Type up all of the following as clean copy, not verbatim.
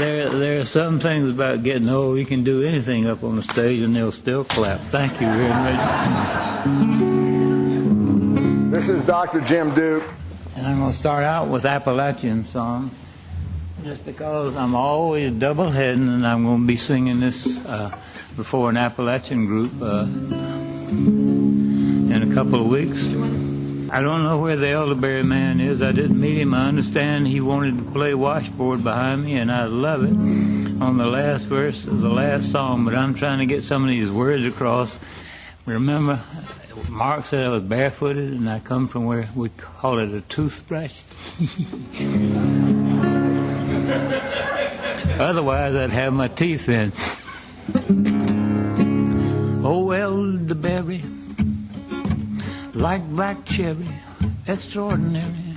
There are some things about getting old. You can do anything up on the stage and they'll still clap. Thank you very much. This is Dr. Jim Duke. And I'm going to start out with Appalachian songs, just because I'm always double-heading, and I'm going to be singing this before an Appalachian group in a couple of weeks. I don't know where the Elderberry man is. I didn't meet him. I understand he wanted to play washboard behind me, and I love it, on the last verse of the last song, but I'm trying to get some of these words across. Remember, Mark said I was barefooted, and I come from where we call it a toothbrush. Otherwise, I'd have my teeth in. Oh, elderberry, like black cherry, extraordinary,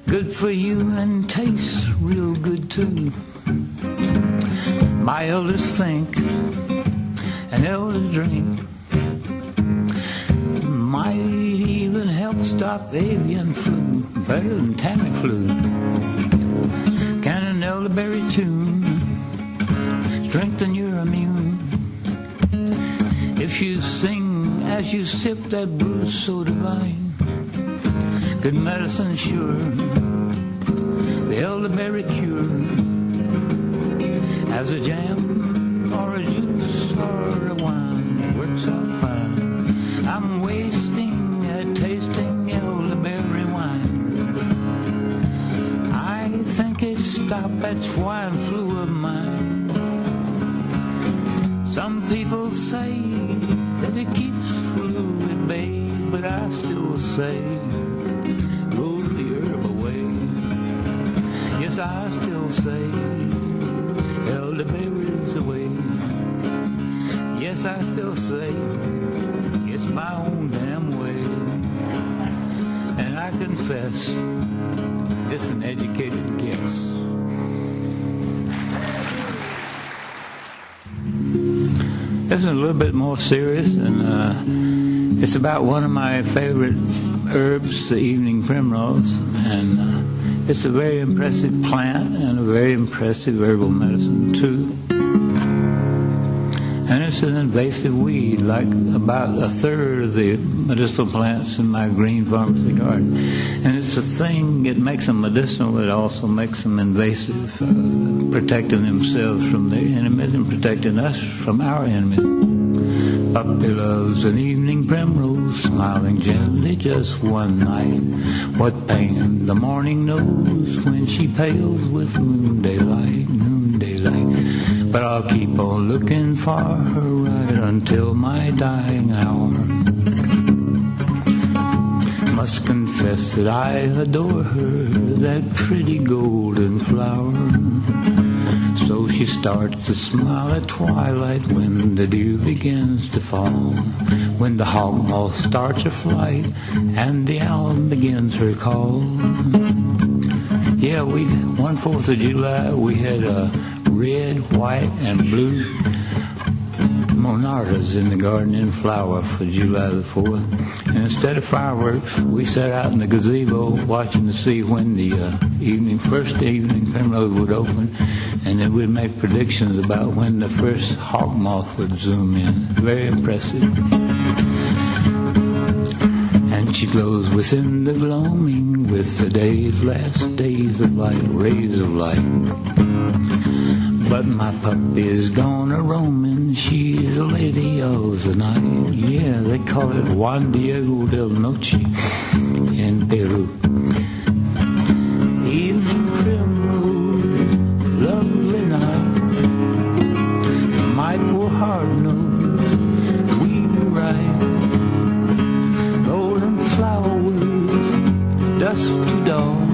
good for you and tastes real good too. My elders think an elder drink might even help stop avian flu, better than Tamiflu. Can an elderberry tune strengthen your immune? If you sing as you sip that brew so divine, good medicine sure, the elderberry cure. As a jam or a juice or a wine, works out fine. I'm wasting at tasting elderberry wine. I think it stopped that swine flu of mine. Some people say that it keeps flu at bay, but I still say go the herb away. Yes, I still say elderberries away. Yes, I still say it's my own damn way. And I confess, this an educated guess. This is a little bit more serious, and it's about one of my favorite herbs, the evening primrose, and it's a very impressive plant and a very impressive herbal medicine too. And it's an invasive weed, like about a third of the medicinal plants in my green pharmacy garden. And it's a thing, it makes them medicinal, it also makes them invasive, protecting themselves from their enemies and protecting us from our enemies. Puppy loves an evening primrose, smiling gently just one night. What pain the morning knows when she pales with moon daylight, moon daylight. But I'll keep on looking for her right until my dying hour. Must confess that I adore her, that pretty golden flower. So she starts to smile at twilight when the dew begins to fall, when the hawk moth starts her flight and the owl begins her call. Yeah, one 4th of July we had red, white, and blue monardas in the garden in flower for July the 4th. And instead of fireworks, we sat out in the gazebo watching to see when the first evening primrose would open, and then we'd make predictions about when the first hawk moth would zoom in. Very impressive. And she glows within the gloaming with the day's last days of light, rays of light. But my puppy is gone a-roaming, she's a lady of the night. Yeah, they call it Juan Diego del Noche in Peru. Evening primrose, lovely night. My poor heart knows we were right. Golden flowers, dusk to dawn.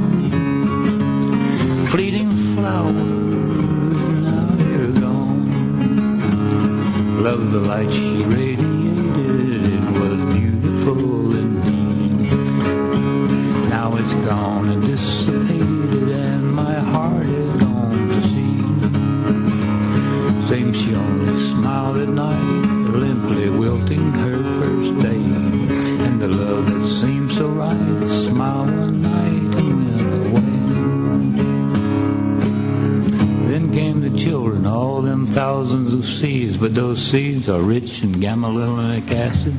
Fleeting flowers, love the light she radiated, it was beautiful indeed. Now it's gone and dissipated, and my heart is gone to seed. Seems she only smiled at night, limply wilting her first day. And the love that seemed so right, smiled one night and went away. Then came them thousands of seeds, but those seeds are rich in gamma-linolenic acid,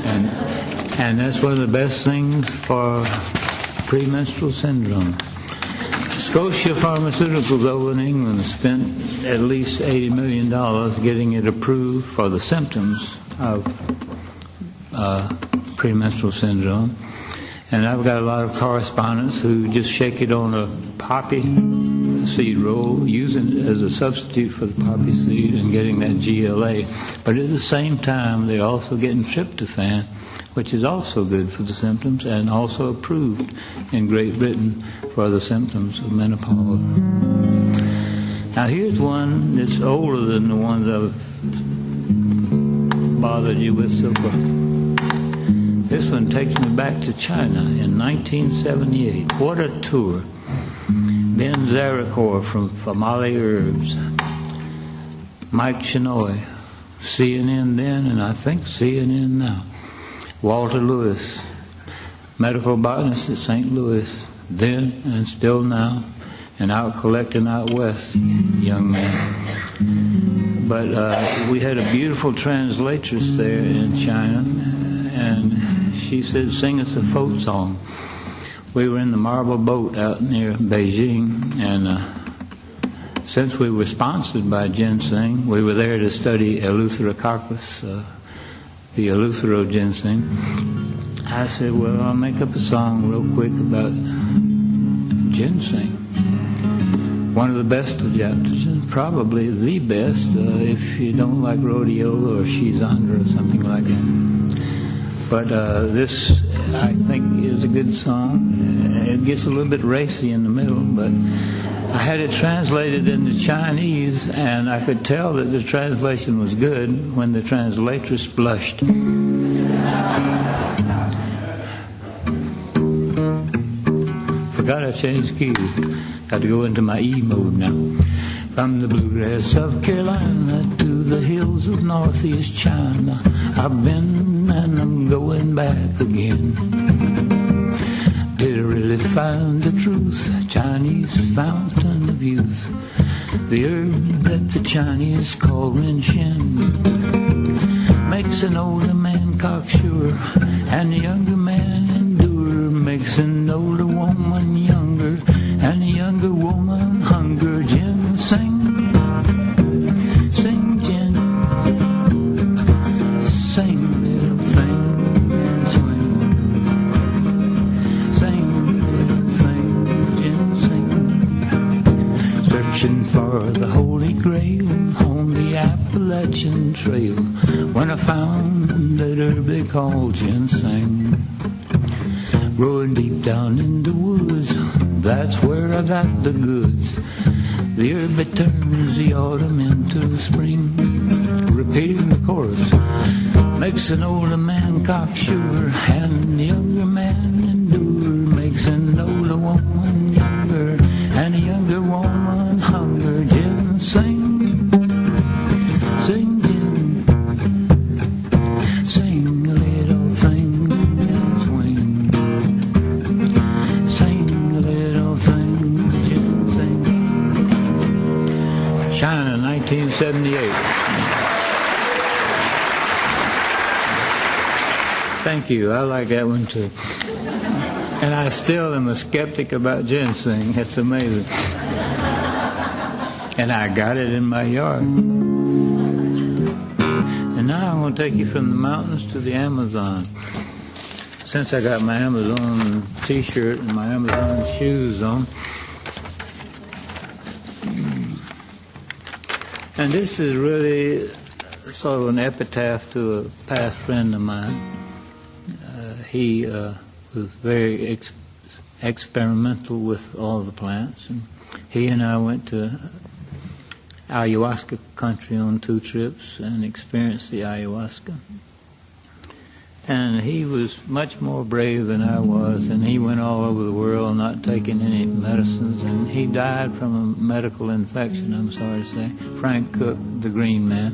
and that's one of the best things for premenstrual syndrome. Scotia Pharmaceuticals over in England spent at least $80 million getting it approved for the symptoms of premenstrural syndrome. And I've got a lot of correspondents who just shake it on a poppy seed roll, using it as a substitute for the poppy seed and getting that GLA. But at the same time, they're also getting tryptophan, which is also good for the symptoms and also approved in Great Britain for the symptoms of menopause. Now here's one that's older than the ones I've bothered you with so far. This one takes me back to China in 1978. What a tour. Ben Zaracor from Famali Herbs, Mike Chinoy, CNN then, and I think CNN now. Walter Lewis, medical botanist at St. Louis, then and still now, and out collecting out west, young man. But we had a beautiful translatress there in China, and she said, sing us a folk song. We were in the Marble Boat out near Beijing, and since we were sponsored by ginseng, we were there to study Eleutherococcus, the Eleutherol ginseng. I said, well, I'll make up a song real quick about ginseng. One of the best adaptogens, probably the best, if you don't like rhodiola or schizandra or something like that. But this, I think, is a good song. It gets a little bit racy in the middle, but I had it translated into Chinese, and I could tell that the translation was good when the translatress blushed. Forgot I changed keys. Got to go into my E mode now. From the bluegrass of Carolina to the hills of northeast China, I've been and I'm going back again. Did I really find the truth? Chinese fountain of youth, the herb that the Chinese call ren shen, makes an older man cocksure and a younger man endure, makes an older woman younger and a younger woman hunger. Ginseng, sing gin, sing little thing and swing, sing little thing, ginseng. Searching for the Holy Grail on the Appalachian Trail, when I found that herb they call ginseng, growing deep down in the woods. That's where I got the goods. The herb that turns the autumn into spring, repeating the chorus, makes an older man cocksure and the younger man endure, makes an older woman younger and a younger woman hunger. Ginseng, sing gin, sing a little thing and swing, sing a little thing, ginseng. China, 1978. Thank you. I like that one too. And I still am a skeptic about ginseng. It's amazing. And I got it in my yard. And now I'm going to take you from the mountains to the Amazon. Since I got my Amazon t-shirt and my Amazon shoes on. And this is really sort of an epitaph to a past friend of mine. He was very experimental with all the plants, and he and I went to Ayahuasca country on 2 trips and experienced the ayahuasca. And he was much more brave than I was, and he went all over the world not taking any medicines, and he died from a medical infection, I'm sorry to say. Frank Cook, the Green Man.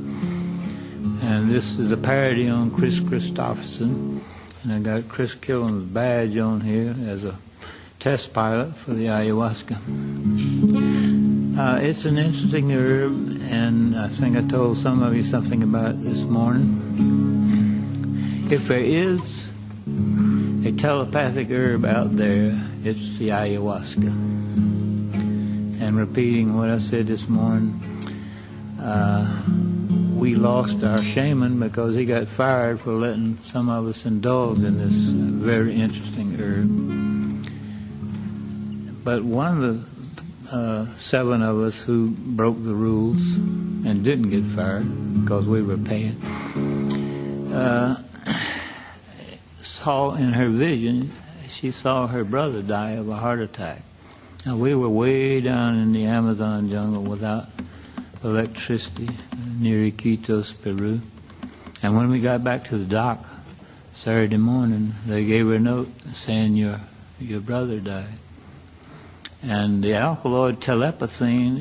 And this is a parody on Chris Christopherson, and I got Chris Killen's badge on here as a test pilot for the ayahuasca. It's an interesting herb, and I think I told some of you something about it this morning. If there is a telepathic herb out there, it's the ayahuasca. And repeating what I said this morning, we lost our shaman because he got fired for letting some of us indulge in this very interesting herb. But one of the 7 of us who broke the rules and didn't get fired because we were paying, saw in her vision, she saw her brother die of a heart attack. Now, we were way down in the Amazon jungle without electricity near Iquitos, Peru. And when we got back to the dock Saturday morning, they gave her a note saying your brother died. And the alkaloid telepathine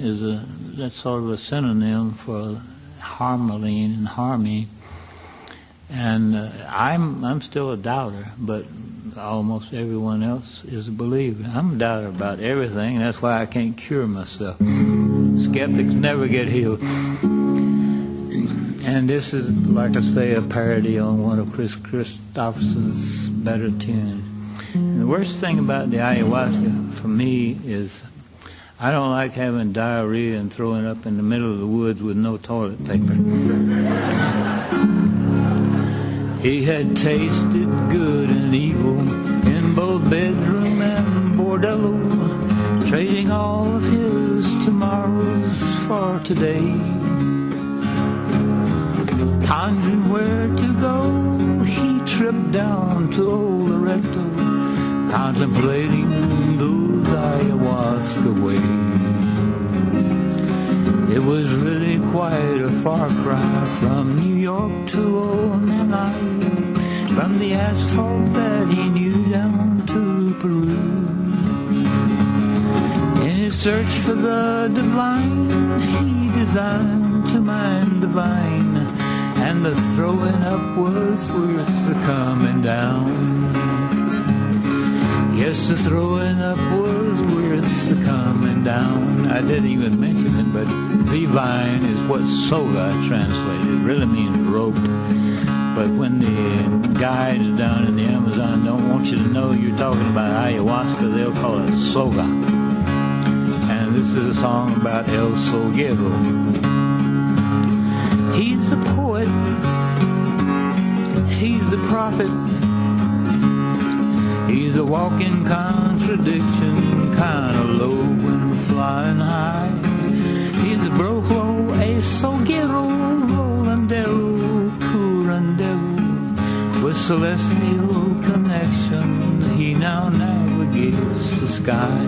that's sort of a synonym for harmaline and harmine. And I'm still a doubter, but almost everyone else is a believer. I'm a doubter about everything. That's why I can't cure myself. Skeptics never get healed. And this is, like I say, a parody on one of Chris Christopherson's better tunes. And the worst thing about the ayahuasca for me is I don't like having diarrhea and throwing up in the middle of the woods with no toilet paper. He had tasted good and evil in both bedroom and bordello, trading all of his tomorrows for today. Pondering where to go, he tripped down to old Loretto, contemplating those ayahuasca ways. It was really quite a far cry from New York to old Manhattan, from the asphalt that he knew down to Peru. In his search for the divine, he designed to mind the vine, and the throwing up was worth the coming down. Yes, the throwing up was worth the coming down. I didn't even mention it, but V-vine is what soga translated. It really means rope. But when the guides down in the Amazon don't want you to know you're talking about ayahuasca, they'll call it soga. And this is a song about El Soguero. He's a poet. He's a prophet. He's a walking contradiction, kind of low when flying high. He's a brojo, a soguero, rolandero, curandero. With celestial connection, he now navigates the sky.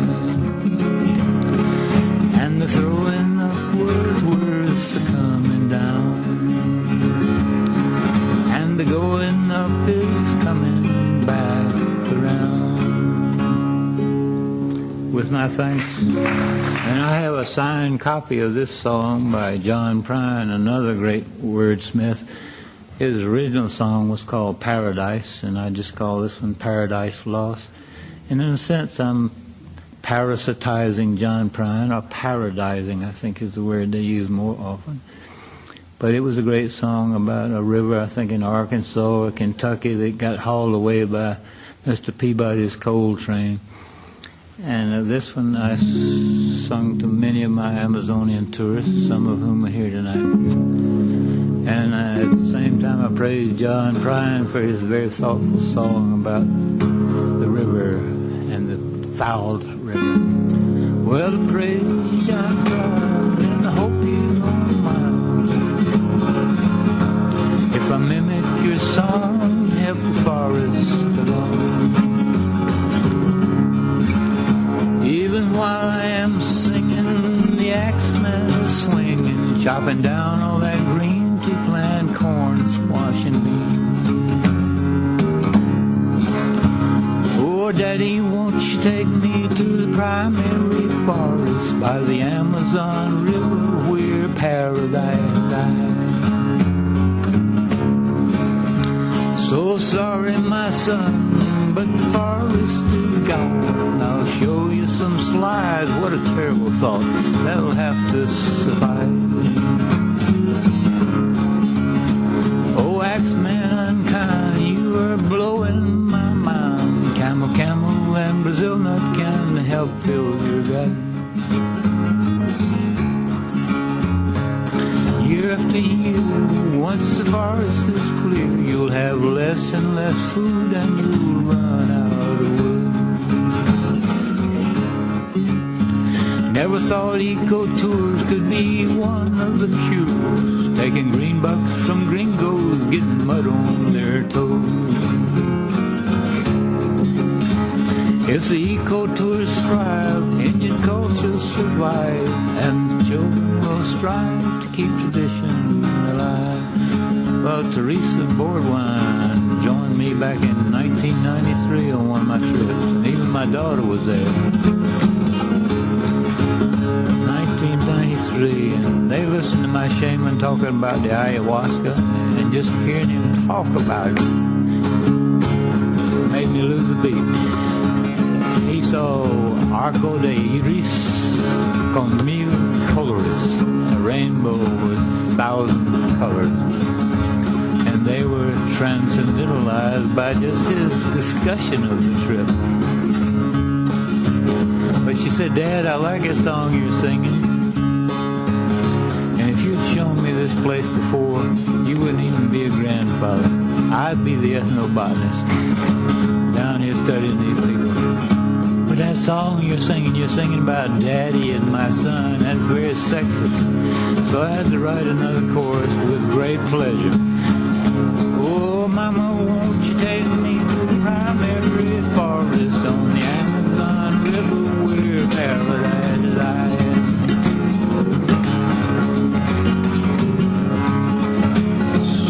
And the throwing up was worth the coming down. And the going up is coming back around. With my thanks. And I have a signed copy of this song by John Prine, another great wordsmith. His original song was called Paradise, and I just call this one Paradise Lost. And in a sense, I'm parasitizing John Prine, or paradising, I think is the word they use more often. But it was a great song about a river, I think in Arkansas or Kentucky, that got hauled away by Mr. Peabody's coal train. And this one I sung to many of my Amazonian tourists, some of whom are here tonight. And at the same time I praised John Prine for his very thoughtful song about the river and the fouled river. Well, praise John Prine and I hope you don't mind if I mimic your song, help the forest along. Even while I am singing, the axeman is swinging, chopping down all that green to plant corn, squash, and beans. Oh, Daddy, won't you take me to the primary forest by the Amazon River where paradise lies? So sorry, my son, but the forest is gone. I'll show you some slides. What a terrible thought. That'll have to suffice. help fill your gut. Year after year, once the forest is clear, you'll have less and less food and you'll run out of wood. Never thought eco-tours could be one of the cures, taking green bucks from gringos, getting mud on their toes. If the eco-tours thrive, Indian cultures survive, and children will strive to keep tradition alive. Well, Teresa Boardwine joined me back in 1993 on one of my trips, and even my daughter was there. 1993, and they listened to my shaman talking about the ayahuasca, and just hearing him talk about it made me lose a beat. He saw Arco de Iris con mil colores, a rainbow with 1,000 colors. And they were transcendentalized by just his discussion of the trip. But she said, Dad, I like that song you're singing. And if you'd shown me this place before, you wouldn't even be a grandfather. I'd be the ethnobotanist down here studying these people. But that song you're singing about Daddy and my son, that's very sexist. So I had to write another chorus with great pleasure. Oh, Mama, won't you take me to the primary forest on the Amazon River where paradise lies?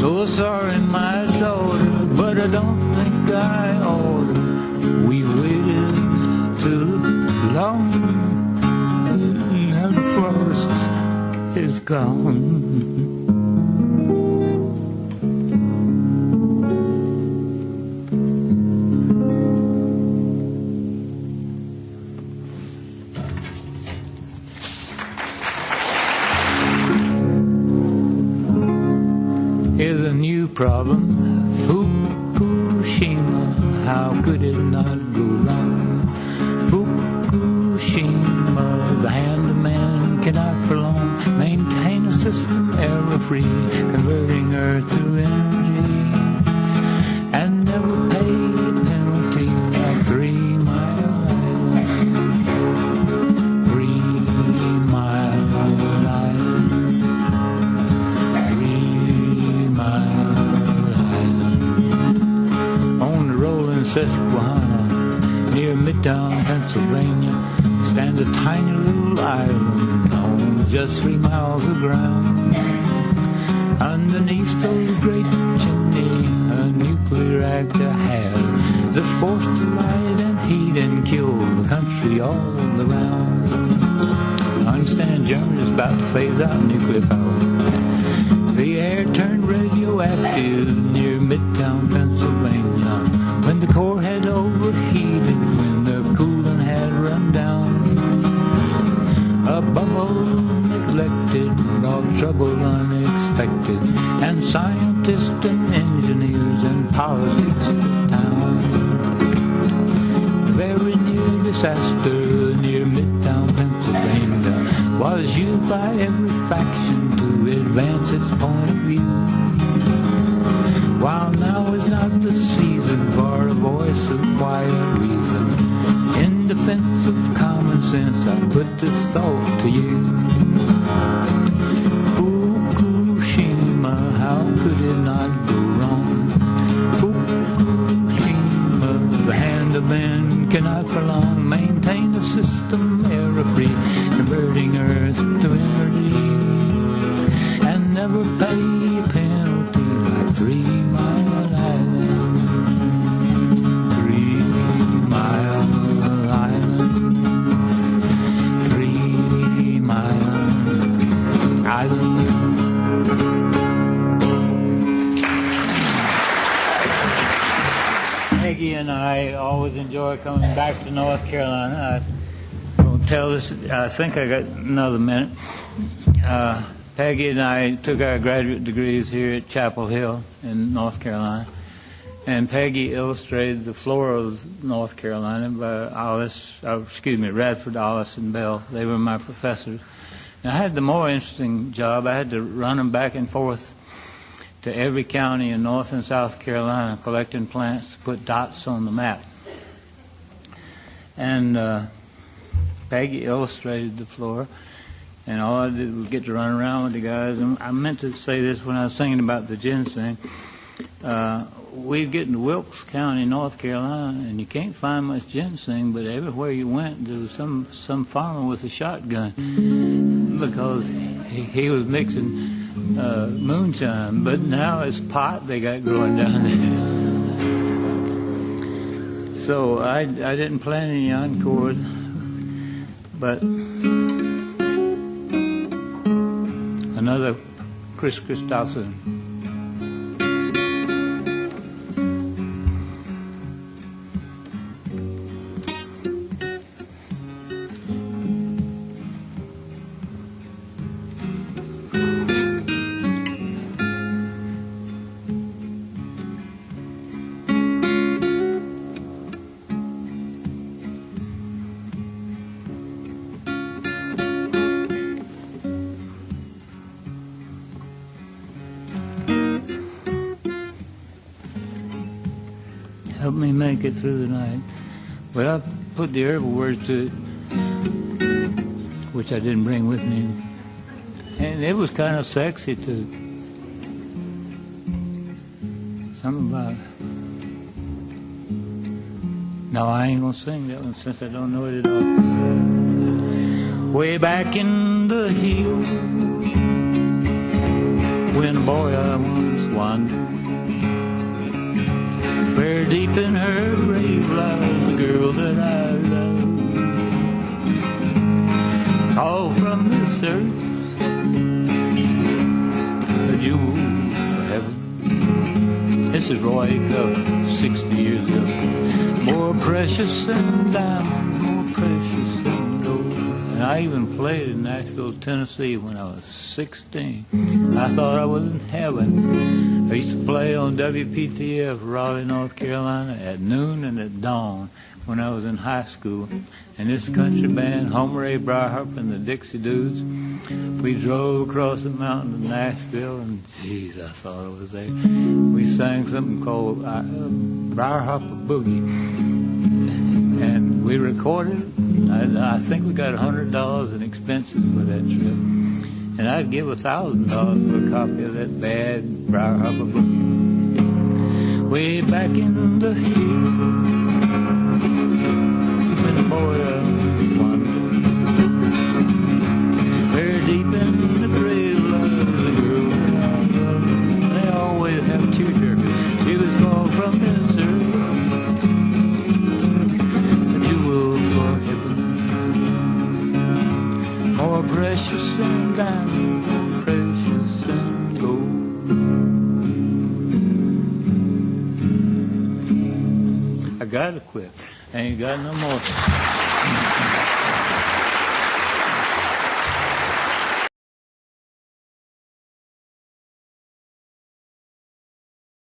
So sorry, my daughter, but I don't think I ought to. We waited too long, now the frost is gone. Here's a new problem. Fukushima, how could it not go wrong? Fukushima, the hand of man cannot for long maintain a system error-free, converting earth to energy, and never pay a penalty like 3 Mile Island. 3 Mile Island. 3 Mile Island. On the rolling Susquehanna, near Midtown, Pennsylvania, stands a tiny little island on just 3 miles of ground. Underneath those great chimneys, a nuclear reactor had the force to light and heat and kill the country all around. I understand Germany's about to phase out nuclear power. The air turned radioactive near Midtown, Pennsylvania, when the core had overheated, when the coolant had run down. A bubble neglected brought trouble unexpected, and scientists and engineers and politics in town. Very near disaster near Midtown, Pennsylvania, was used by every faction to advance its point of view. While now is not the season for a voice of quiet reason, in defense of common sense, I put this thought to you. Fukushima, how could it not go wrong? Fukushima, the hand of man cannot for long maintain a system error-free, converting earth to energy, and never pay a penalty like 3 Mile Island. 3 Mile Island. 3 Mile Island. Peggy and I always enjoy coming back to North Carolina. I won't tell this. I think I got another minute. Peggy and I took our graduate degrees here at Chapel Hill in North Carolina. And Peggy illustrated the flora of North Carolina by Radford, Ollis, and Bell. They were my professors. And I had the more interesting job. I had to run them back and forth to every county in North and South Carolina, collecting plants to put dots on the map. And Peggy illustrated the flora, and all I did was get to run around with the guys. And I meant to say this when I was thinking about the ginseng. We'd get into Wilkes County, North Carolina, and you can't find much ginseng, but everywhere you went, there was some farmer with a shotgun because he was mixing moonshine. But now it's pot they got growing down there. So I didn't plant any encores, but another Chris Christopherson. Help me make it through the night. But I put the herbal words to it, which I didn't bring with me. And it was kind of sexy, too. Something about it. No, I ain't going to sing that one since I don't know it at all. Way back in the hills, when a boy I once wandered, where deep in her grave lies the girl that I love. All from this earth, a jewel for heaven. This is Roy Acuff, 60 years ago. More precious than diamond, more precious than gold. And I even played in Nashville, Tennessee when I was 16. I thought I was in heaven. I used to play on WPTF, Raleigh, North Carolina, at noon and at dawn when I was in high school. And this country band, Homer A. Briarharp and the Dixie Dudes, we drove across the mountain to Nashville, and geez, I thought I was there. We sang something called Briarharp Boogie, and we recorded it. I think we got $100 in expenses for that trip. And I'd give $1,000 for a copy of that bad Briarharp Boogie. Way back in the hills, when the boy wandered, very deep in the grave lies the girl that I love. They always have tearjerkers. She was called from this earth, a jewel for heaven, more precious than diamond, more precious than gold. I gotta quit. I ain't got no more.